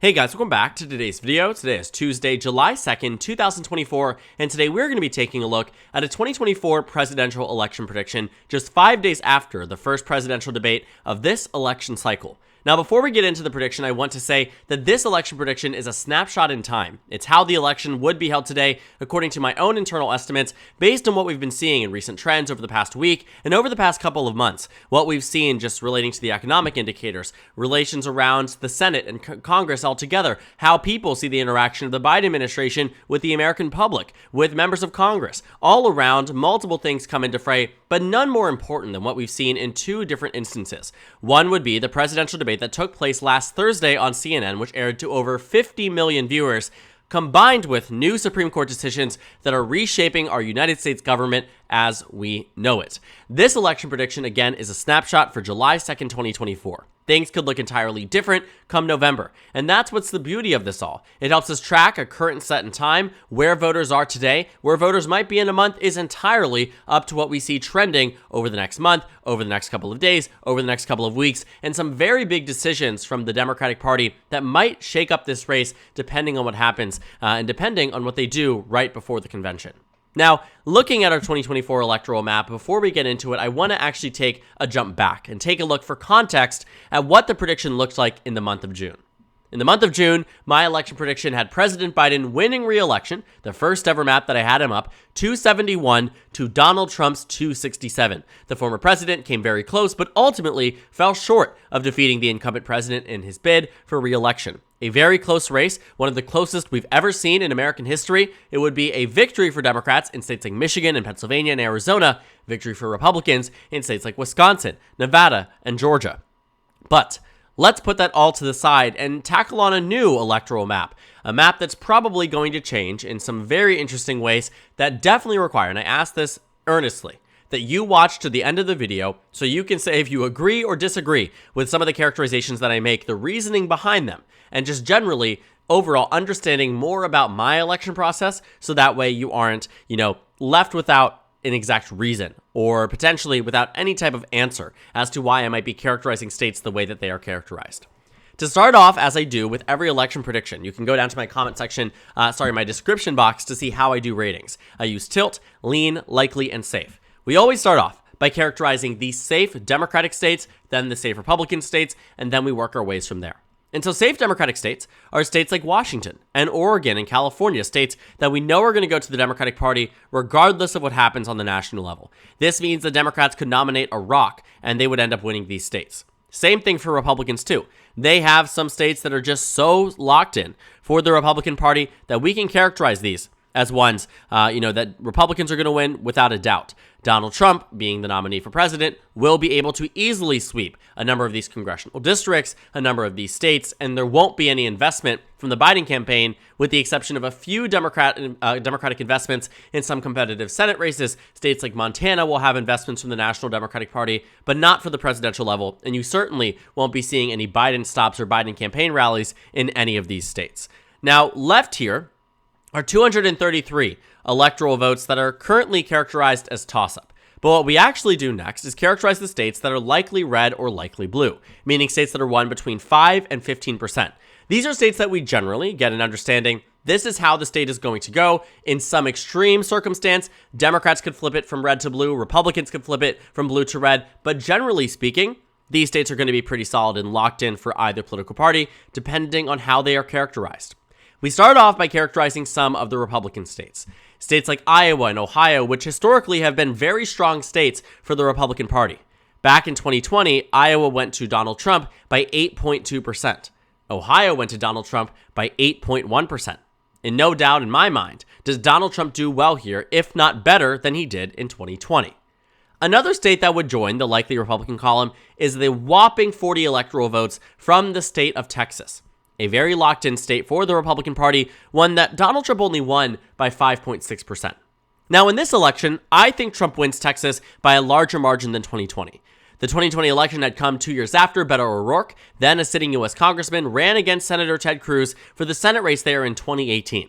Hey guys, welcome back to today's video. Today is Tuesday, July 2nd, 2024, and today we're going to be taking a look at a 2024 presidential election prediction just 5 days after the first presidential debate of this election cycle. Now, before we get into the prediction, I want to say that this election prediction is a snapshot in time. It's how the election would be held today, according to my own internal estimates, based on what we've been seeing in recent trends over the past week and over the past couple of months. What we've seen just relating to the economic indicators, relations around the Senate and Congress altogether, how people see the interaction of the Biden administration with the American public, with members of Congress. All around, multiple things come into fray, but none more important than what we've seen in two different instances. One would be the presidential debate that took place last Thursday on CNN, which aired to over 50 million viewers, combined with new Supreme Court decisions that are reshaping our United States government as we know it. This election prediction, again, is a snapshot for July 2nd, 2024. Things could look entirely different come November, and that's what's the beauty of this all. It helps us track a current set in time, where voters are today, where voters might be in a month is entirely up to what we see trending over the next month, over the next couple of days, over the next couple of weeks, and some very big decisions from the Democratic Party that might shake up this race depending on what happens and depending on what they do right before the convention. Now, looking at our 2024 electoral map, before we get into it, I want to actually take a jump back and take a look for context at what the prediction looked like in the month of June. In the month of June, my election prediction had President Biden winning re-election, the first ever map that I had him up, 271 to Donald Trump's 267. The former president came very close, but ultimately fell short of defeating the incumbent president in his bid for re-election. A very close race, one of the closest we've ever seen in American history. It would be a victory for Democrats in states like Michigan and Pennsylvania and Arizona, victory for Republicans in states like Wisconsin, Nevada, and Georgia. But let's put that all to the side and tackle on a new electoral map, a map that's probably going to change in some very interesting ways that definitely require, and I ask this earnestly, that you watch to the end of the video so you can say if you agree or disagree with some of the characterizations that I make, the reasoning behind them, and just generally overall understanding more about my election process so that way you aren't, left without an exact reason or potentially without any type of answer as to why I might be characterizing states the way that they are characterized. To start off, as I do with every election prediction, you can go down to my comment section, my description box to see how I do ratings. I use tilt, lean, likely, and safe. We always start off by characterizing the safe Democratic states, then the safe Republican states, and then we work our ways from there. And so safe Democratic states are states like Washington and Oregon and California, states that we know are going to go to the Democratic Party regardless of what happens on the national level. This means the Democrats could nominate a rock and they would end up winning these states. Same thing for Republicans too. They have some states that are just so locked in for the Republican Party that we can characterize these as ones, that Republicans are going to win without a doubt. Donald Trump, being the nominee for president, will be able to easily sweep a number of these congressional districts, a number of these states, and there won't be any investment from the Biden campaign, with the exception of a few Democratic investments in some competitive Senate races. States like Montana will have investments from the National Democratic Party, but not for the presidential level, and you certainly won't be seeing any Biden stops or Biden campaign rallies in any of these states. Now, left here are 233 electoral votes that are currently characterized as toss-up. But what we actually do next is characterize the states that are likely red or likely blue, meaning states that are won between 5 and 15%. These are states that we generally get an understanding this is how the state is going to go. In some extreme circumstance, Democrats could flip it from red to blue, Republicans could flip it from blue to red, but generally speaking, these states are going to be pretty solid and locked in for either political party, depending on how they are characterized. We start off by characterizing some of the Republican states. States like Iowa and Ohio, which historically have been very strong states for the Republican Party. Back in 2020, Iowa went to Donald Trump by 8.2%. Ohio went to Donald Trump by 8.1%. And no doubt in my mind, does Donald Trump do well here, if not better than he did in 2020? Another state that would join the likely Republican column is the whopping 40 electoral votes from the state of Texas. A very locked-in state for the Republican Party, one that Donald Trump only won by 5.6%. Now, in this election, I think Trump wins Texas by a larger margin than 2020. The 2020 election had come 2 years after Beto O'Rourke, then a sitting U.S. congressman, ran against Senator Ted Cruz for the Senate race there in 2018.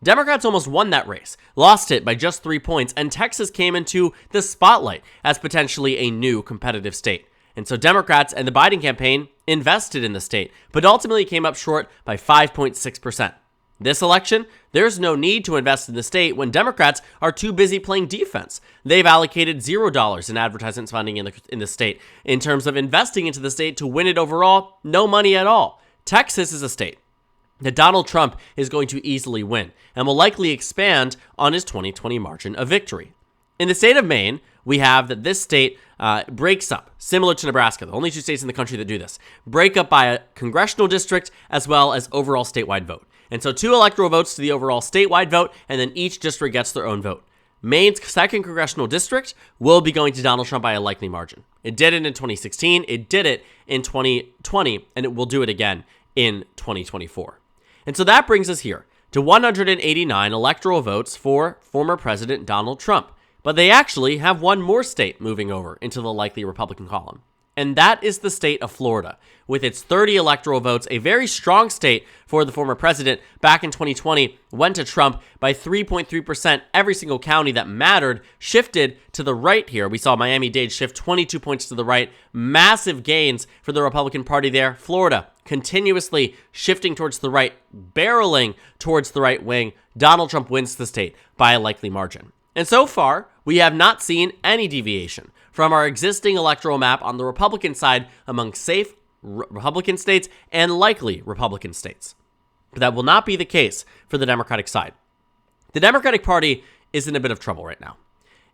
Democrats almost won that race, lost it by just 3 points, and Texas came into the spotlight as potentially a new competitive state. And so Democrats and the Biden campaign invested in the state, but ultimately came up short by 5.6%. This election, there's no need to invest in the state when Democrats are too busy playing defense. They've allocated $0 in advertisement funding in the state. In terms of investing into the state to win it overall, no money at all. Texas is a state that Donald Trump is going to easily win and will likely expand on his 2020 margin of victory. In the state of Maine, we have that this state breaks up, similar to Nebraska, the only two states in the country that do this, break up by a congressional district as well as overall statewide vote. And so 2 electoral votes to the overall statewide vote, and then each district gets their own vote. Maine's 2nd congressional district will be going to Donald Trump by a likely margin. It did it in 2016, it did it in 2020, and it will do it again in 2024. And so that brings us here to 189 electoral votes for former President Donald Trump. But they actually have one more state moving over into the likely Republican column. And that is the state of Florida. With its 30 electoral votes, a very strong state for the former president back in 2020 went to Trump by 3.3%. Every single county that mattered shifted to the right here. We saw Miami-Dade shift 22 points to the right. Massive gains for the Republican Party there. Florida continuously shifting towards the right, barreling towards the right wing. Donald Trump wins the state by a likely margin. And so far, we have not seen any deviation from our existing electoral map on the Republican side among safe Republican states and likely Republican states. But that will not be the case for the Democratic side. The Democratic Party is in a bit of trouble right now.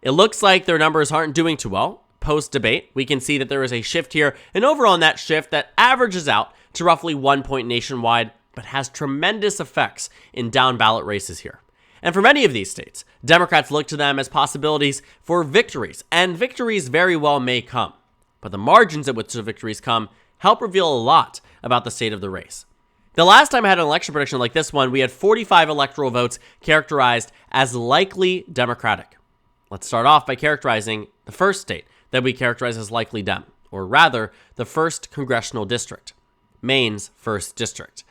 It looks like their numbers aren't doing too well. Post-debate, we can see that there is a shift here, and overall in that shift that averages out to roughly 1 point nationwide, but has tremendous effects in down-ballot races here. And for many of these states, Democrats look to them as possibilities for victories, and victories very well may come. But the margins at which the victories come help reveal a lot about the state of the race. The last time I had an election prediction like this one, we had 45 electoral votes characterized as likely Democratic. Let's start off by characterizing the first state that we characterize as likely Dem, or rather, the 1st congressional district, Maine's 1st district.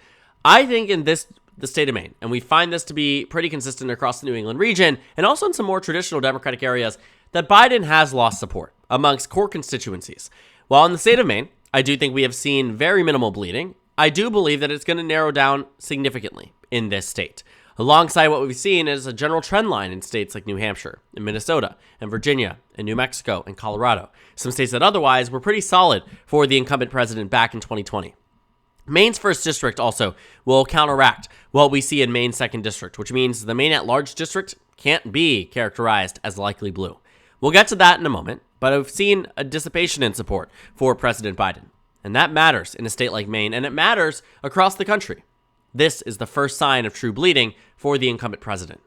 I think in the state of Maine, and we find this to be pretty consistent across the New England region, and also in some more traditional Democratic areas, that Biden has lost support amongst core constituencies. While in the state of Maine, I do think we have seen very minimal bleeding, I do believe that it's going to narrow down significantly in this state. Alongside what we've seen is a general trend line in states like New Hampshire, and Minnesota, and Virginia, and New Mexico, and Colorado, some states that otherwise were pretty solid for the incumbent president back in 2020. Maine's 1st district also will counteract what we see in Maine's 2nd district, which means the Maine at-large district can't be characterized as likely blue. We'll get to that in a moment, but I've seen a dissipation in support for President Biden, and that matters in a state like Maine, and it matters across the country. This is the first sign of true bleeding for the incumbent president.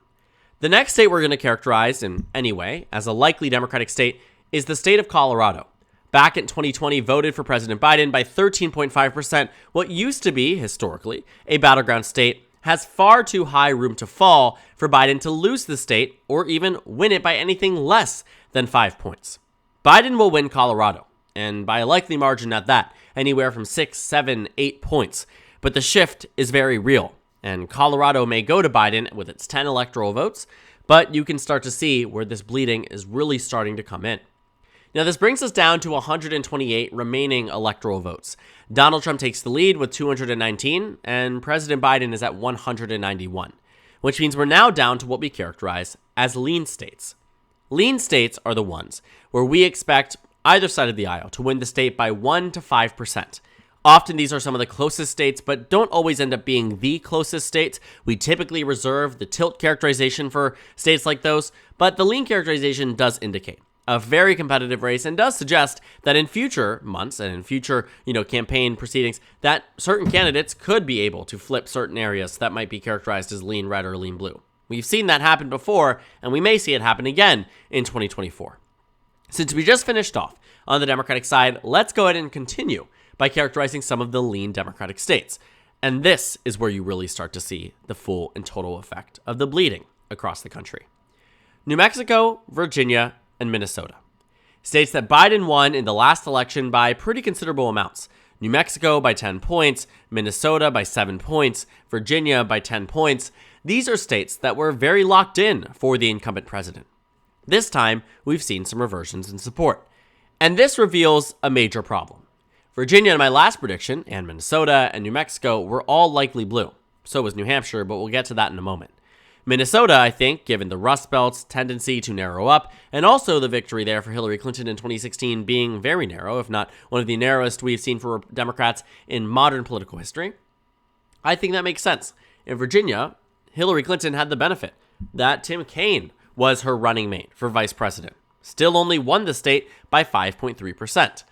The next state we're going to characterize in any way as a likely Democratic state is the state of Colorado. Back in 2020, voted for President Biden by 13.5%. What used to be, historically, a battleground state has far too high room to fall for Biden to lose the state or even win it by anything less than 5 points. Biden will win Colorado, and by a likely margin at that, anywhere from 6, 7, 8 points. But the shift is very real, and Colorado may go to Biden with its 10 electoral votes, but you can start to see where this bleeding is really starting to come in. Now, this brings us down to 128 remaining electoral votes. Donald Trump takes the lead with 219, and President Biden is at 191, which means we're now down to what we characterize as lean states. Lean states are the ones where we expect either side of the aisle to win the state by 1 to 5%. Often these are some of the closest states, but don't always end up being the closest states. We typically reserve the tilt characterization for states like those, but the lean characterization does indicate a very competitive race and does suggest that in future months and in future, campaign proceedings, that certain candidates could be able to flip certain areas that might be characterized as lean red or lean blue. We've seen that happen before, and we may see it happen again in 2024. Since we just finished off on the Democratic side, let's go ahead and continue by characterizing some of the lean Democratic states. And this is where you really start to see the full and total effect of the bleeding across the country. New Mexico, Virginia, and Minnesota. States that Biden won in the last election by pretty considerable amounts. New Mexico by 10 points, Minnesota by 7 points, Virginia by 10 points. These are states that were very locked in for the incumbent president. This time, we've seen some reversions in support. And this reveals a major problem. Virginia in my last prediction, and Minnesota and New Mexico were all likely blue. So was New Hampshire, but we'll get to that in a moment. Minnesota, I think, given the Rust Belt's tendency to narrow up, and also the victory there for Hillary Clinton in 2016 being very narrow, if not one of the narrowest we've seen for Democrats in modern political history, I think that makes sense. In Virginia, Hillary Clinton had the benefit that Tim Kaine was her running mate for vice president. Still only won the state by 5.3%.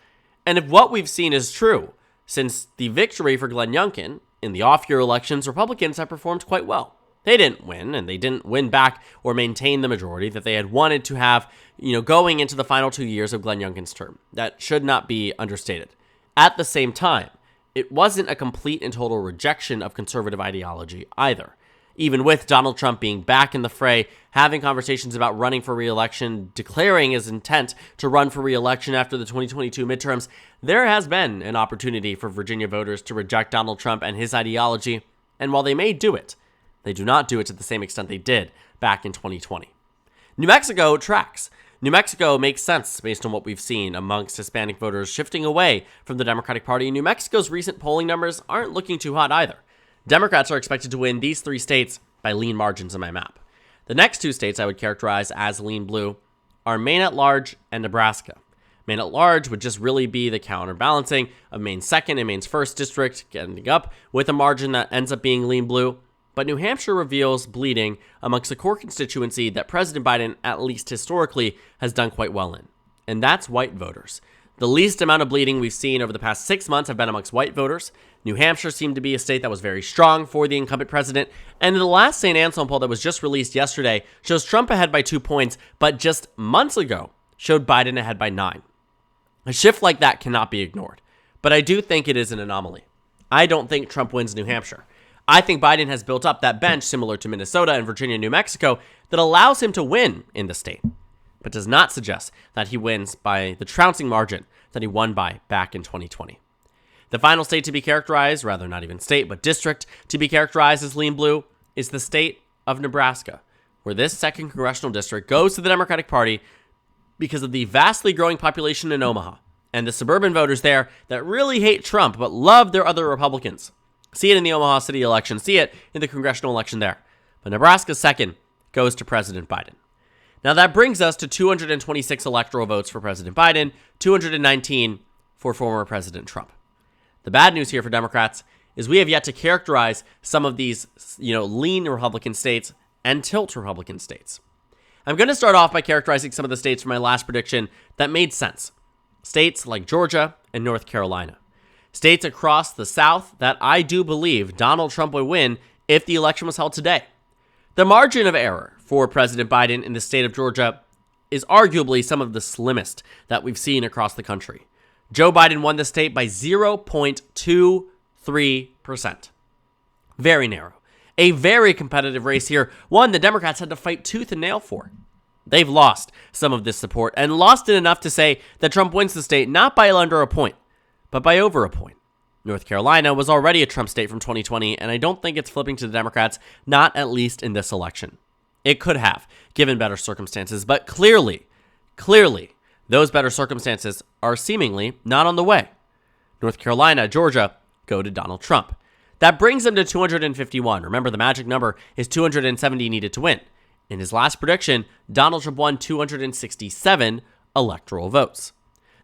And if what we've seen is true, since the victory for Glenn Youngkin in the off-year elections, Republicans have performed quite well. They didn't win, and they didn't win back or maintain the majority that they had wanted to have, going into the final 2 years of Glenn Youngkin's term. That should not be understated. At the same time, it wasn't a complete and total rejection of conservative ideology either. Even with Donald Trump being back in the fray, having conversations about running for re-election, declaring his intent to run for re-election after the 2022 midterms, there has been an opportunity for Virginia voters to reject Donald Trump and his ideology, and while they may do it, they do not do it to the same extent they did back in 2020. New Mexico tracks. New Mexico makes sense based on what we've seen amongst Hispanic voters shifting away from the Democratic Party. New Mexico's recent polling numbers aren't looking too hot either. Democrats are expected to win these 3 states by lean margins in my map. The next 2 states I would characterize as lean blue are Maine at large and Nebraska. Maine at large would just really be the counterbalancing of Maine's 2nd and Maine's 1st district getting up with a margin that ends up being lean blue. But New Hampshire reveals bleeding amongst a core constituency that President Biden, at least historically, has done quite well in. And that's white voters. The least amount of bleeding we've seen over the past 6 months have been amongst white voters. New Hampshire seemed to be a state that was very strong for the incumbent president. And the last St. Anselm poll that was just released yesterday shows Trump ahead by 2 points, but just months ago showed Biden ahead by 9. A shift like that cannot be ignored. But I do think it is an anomaly. I don't think Trump wins New Hampshire. I think Biden has built up that bench similar to Minnesota and Virginia and New Mexico that allows him to win in the state, but does not suggest that he wins by the trouncing margin that he won by back in 2020. The final state to be characterized, rather not even state, but district to be characterized as lean blue is the state of Nebraska, where this 2nd congressional district goes to the Democratic Party because of the vastly growing population in Omaha and the suburban voters there that really hate Trump but love their other Republicans. See it in the Omaha City election. See it in the congressional election there. But Nebraska's 2nd goes to President Biden. Now that brings us to 226 electoral votes for President Biden, 219 for former President Trump. The bad news here for Democrats is we have yet to characterize some of these, lean Republican states and tilt Republican states. I'm going to start off by characterizing some of the states from my last prediction that made sense. States like Georgia and North Carolina. States across the South that I do believe Donald Trump would win if the election was held today. The margin of error for President Biden in the state of Georgia is arguably some of the slimmest that we've seen across the country. Joe Biden won the state by 0.23%. Very narrow. A very competitive race here, one the Democrats had to fight tooth and nail for. They've lost some of this support and lost it enough to say that Trump wins the state not by under a point, but by over a point. North Carolina was already a Trump state from 2020, and I don't think it's flipping to the Democrats, not at least in this election. It could have, given better circumstances, but clearly, those better circumstances are seemingly not on the way. North Carolina, Georgia, go to Donald Trump. That brings him to 251. Remember, the magic number is 270 needed to win. In his last prediction, Donald Trump won 267 electoral votes.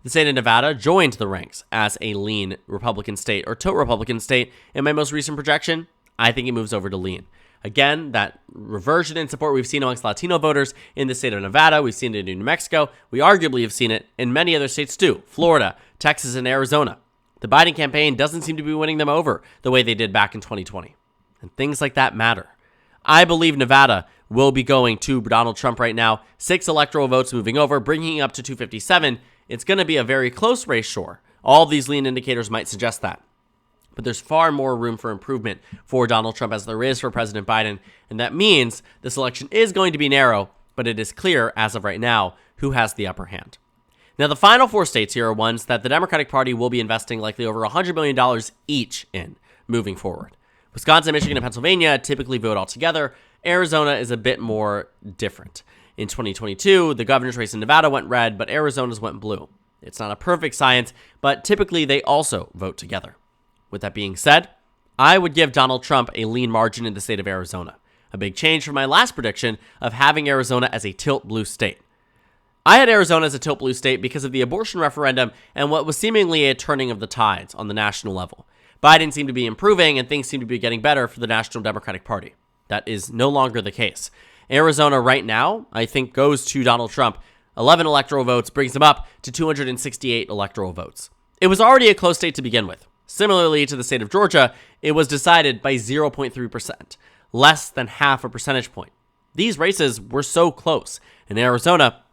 The state of Nevada joined the ranks as a lean Republican state or tilt Republican state. In my most recent projection, I think it moves over to lean. Again, that reversion in support we've seen amongst Latino voters in the state of Nevada. We've seen it in New Mexico. We arguably have seen it in many other states too. Florida, Texas, and Arizona. The Biden campaign doesn't seem to be winning them over the way they did back in 2020. And things like that matter. I believe Nevada will be going to Donald Trump right now. 6 electoral votes moving over, bringing up to 257. It's going to be a very close race, sure. All these lean indicators might suggest that. But there's far more room for improvement for Donald Trump as there is for President Biden. And that means this election is going to be narrow, but it is clear as of right now who has the upper hand. Now, the final 4 states here are ones that the Democratic Party will be investing likely over $100 million each in moving forward. Wisconsin, Michigan, and Pennsylvania typically vote all together. Arizona is a bit more different. In 2022, the governor's race in Nevada went red, but Arizona's went blue. It's not a perfect science, but typically they also vote together. With that being said, I would give Donald Trump a lean margin in the state of Arizona, a big change from my last prediction of having Arizona as a tilt blue state. I had Arizona as a tilt blue state because of the abortion referendum and what was seemingly a turning of the tides on the national level. Biden seemed to be improving and things seemed to be getting better for the National Democratic Party. That is no longer the case. Arizona right now, I think, goes to Donald Trump. 11 electoral votes brings him up to 268 electoral votes. It was already a close state to begin with. Similarly to the state of Georgia, it was decided by 0.3%, less than half a percentage point. These races were so close, and Arizona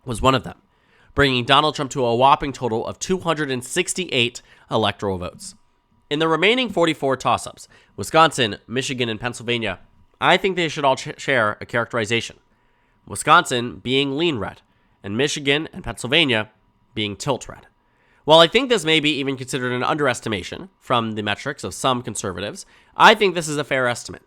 was one of them, bringing Donald Trump to a whopping total of 268 electoral votes. In the remaining 44 toss-ups, Wisconsin, Michigan, and Pennsylvania, I think they should all share a characterization. Wisconsin being lean red, and Michigan and Pennsylvania being tilt red. While I think this may be even considered an underestimation from the metrics of some conservatives, I think this is a fair estimate.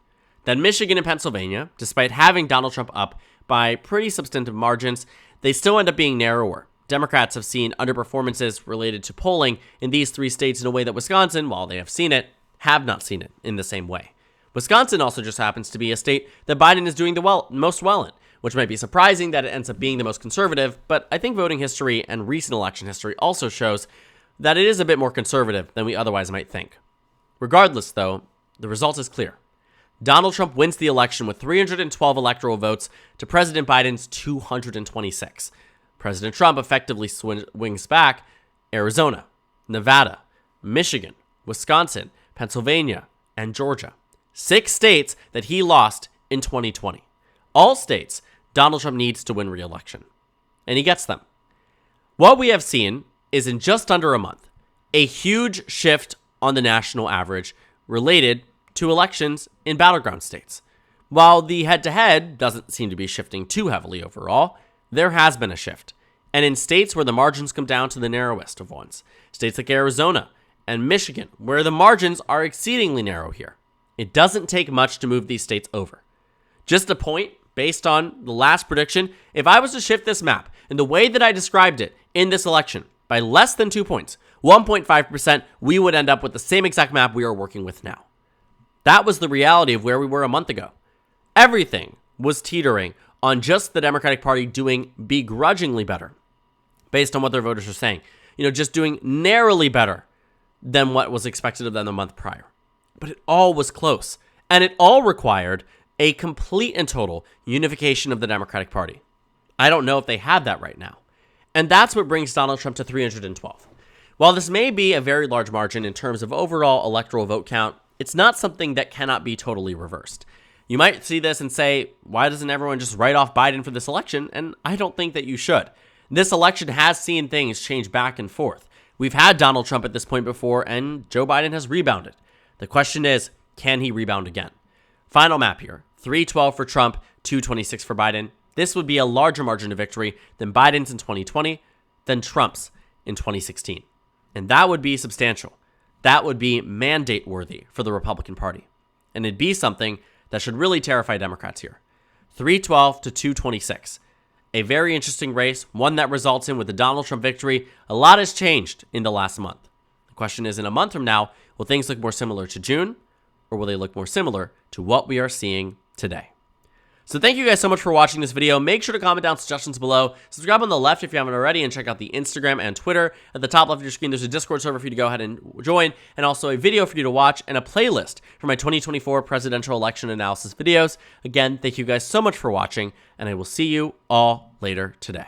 That Michigan and Pennsylvania, despite having Donald Trump up by pretty substantive margins, they still end up being narrower. Democrats have seen underperformances related to polling in these three states in a way that Wisconsin, while they have seen it, have not seen it in the same way. Wisconsin also just happens to be a state that Biden is doing the most well in, which might be surprising that it ends up being the most conservative, but I think voting history and recent election history also shows that it is a bit more conservative than we otherwise might think. Regardless, though, the result is clear. Donald Trump wins the election with 312 electoral votes to President Biden's 226. President Trump effectively swings back Arizona, Nevada, Michigan, Wisconsin, Pennsylvania, and Georgia. 6 states that he lost in 2020. All states Donald Trump needs to win re-election. And he gets them. What we have seen is in just under a month, a huge shift on the national average related to elections in battleground states. While the head-to-head doesn't seem to be shifting too heavily overall, there has been a shift. And in states where the margins come down to the narrowest of ones, states like Arizona and Michigan, where the margins are exceedingly narrow here, it doesn't take much to move these states over. Just a point, based on the last prediction, if I was to shift this map in the way that I described it in this election by less than 2 points, 1.5%, we would end up with the same exact map we are working with now. That was the reality of where we were a month ago. Everything was teetering on just the Democratic Party doing begrudgingly better, based on what their voters are saying. Just doing narrowly better than what was expected of them the month prior. But it all was close, and it all required a complete and total unification of the Democratic Party. I don't know if they have that right now. And that's what brings Donald Trump to 312. While this may be a very large margin in terms of overall electoral vote count, it's not something that cannot be totally reversed. You might see this and say, why doesn't everyone just write off Biden for this election? And I don't think that you should. This election has seen things change back and forth. We've had Donald Trump at this point before, and Joe Biden has rebounded. The question is, can he rebound again? Final map here, 312 for Trump, 226 for Biden. This would be a larger margin of victory than Biden's in 2020, than Trump's in 2016. And that would be substantial. That would be mandate worthy for the Republican Party. And it'd be something that should really terrify Democrats here. 312 to 226. A very interesting race, one that results in with the Donald Trump victory. A lot has changed in the last month. The question is, in a month from now, will things look more similar to June, or will they look more similar to what we are seeing today? So thank you guys so much for watching this video. Make sure to comment down suggestions below. Subscribe on the left if you haven't already, and check out the Instagram and Twitter. At the top left of your screen, there's a Discord server for you to go ahead and join, and also a video for you to watch, and a playlist for my 2024 presidential election analysis videos. Again, thank you guys so much for watching, and I will see you all later today.